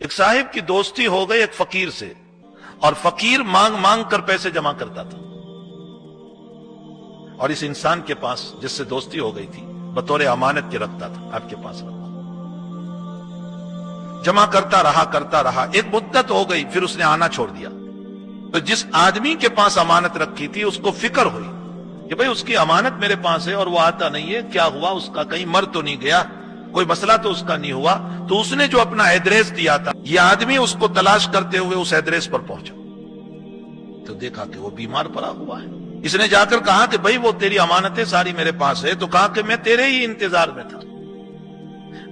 ایک صاحب کی دوستی ہو گئی ایک فقیر سے، اور فقیر مانگ مانگ کر پیسے جمع کرتا تھا، اور اس انسان کے پاس جس سے دوستی ہو گئی تھی بطور امانت کے رکھتا تھا، آپ کے پاس رکھا، جمع کرتا رہا، ایک مدت ہو گئی، پھر اس نے آنا چھوڑ دیا۔ تو جس آدمی کے پاس امانت رکھی تھی اس کو فکر ہوئی کہ بھئی اس کی امانت میرے پاس ہے اور وہ آتا نہیں ہے، کیا ہوا اس کا، کہیں مر تو نہیں گیا، کوئی مسئلہ تو اس کا نہیں ہوا۔ تو اس نے جو اپنا ایڈریس دیا تھا، یہ آدمی اس کو تلاش کرتے ہوئے اس ایڈریس پر پہنچا تو دیکھا کہ وہ بیمار پڑا ہوا ہے۔ اس نے جا کر کہا کہ بھئی وہ تیری امانتیں ساری میرے پاس ہے، تو کہا کہ میں تیرے ہی انتظار میں تھا،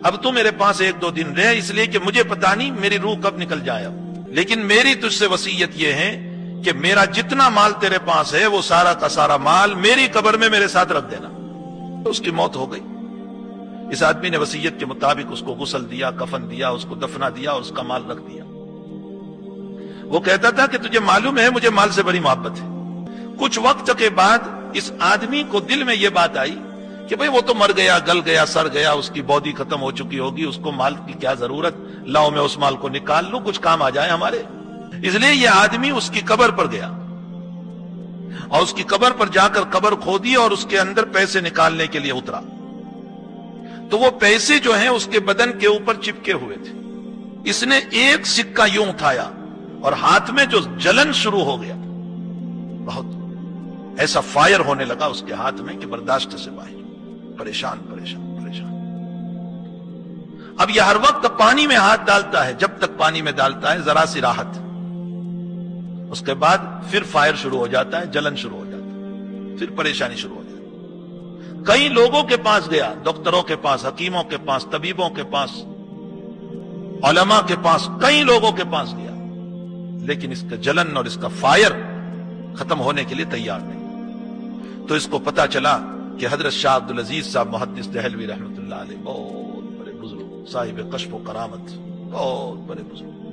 اب تو میرے پاس 1-2 دن رہے، اس لیے کہ مجھے پتا نہیں میری روح کب نکل جائے، لیکن میری تجھ سے وصیت یہ ہے کہ میرا جتنا مال تیرے پاس ہے وہ سارا کا سارا مال میری قبر میں میرے ساتھ رکھ دینا۔ تو اس کی موت ہو گئی۔ اس آدمی نے وصیت کے مطابق اس کو غسل دیا، کفن دیا، اس کو دفنا دیا اور اس کا مال رکھ دیا۔ وہ کہتا تھا کہ تجھے معلوم ہے مجھے مال سے بڑی محبت ہے۔ کچھ وقت کے بعد اس آدمی کو دل میں یہ بات آئی کہ بھئی وہ تو مر گیا، گل گیا، سڑ گیا، اس کی باڈی ختم ہو چکی ہوگی، اس کو مال کی کیا ضرورت، لاؤ میں اس مال کو نکال لوں، کچھ کام آ جائے ہمارے۔ اس لیے یہ آدمی اس کی قبر پر گیا اور اس کی قبر پر جا کر قبر کھودی اور اس کے اندر پیسے نکالنے کے لیے اترا، تو وہ پیسے جو ہیں اس کے بدن کے اوپر چپکے ہوئے تھے۔ اس نے ایک سکہ یوں اٹھایا اور ہاتھ میں جو جلن شروع ہو گیا، بہت ایسا فائر ہونے لگا اس کے ہاتھ میں کہ برداشت سے باہر، پریشان۔ اب یہ ہر وقت پانی میں ہاتھ ڈالتا ہے، جب تک پانی میں ڈالتا ہے ذرا سی راحت، اس کے بعد پھر فائر شروع ہو جاتا ہے، جلن شروع ہو جاتا ہے، پھر پریشانی شروع ہو جاتی ہے۔ کئی لوگوں کے پاس گیا، ڈاکٹروں کے پاس، حکیموں کے پاس، طبیبوں کے پاس، علماء کے پاس، کئی لوگوں کے پاس گیا، لیکن اس کا جلن اور اس کا فائر ختم ہونے کے لیے تیار نہیں۔ تو اس کو پتا چلا کہ حضرت شاہ عبدالعزیز صاحب محدث دہلوی رحمۃ اللہ علیہ بہت بڑے بزرگ، صاحب کشف و کرامت، بہت بڑے بزرگ،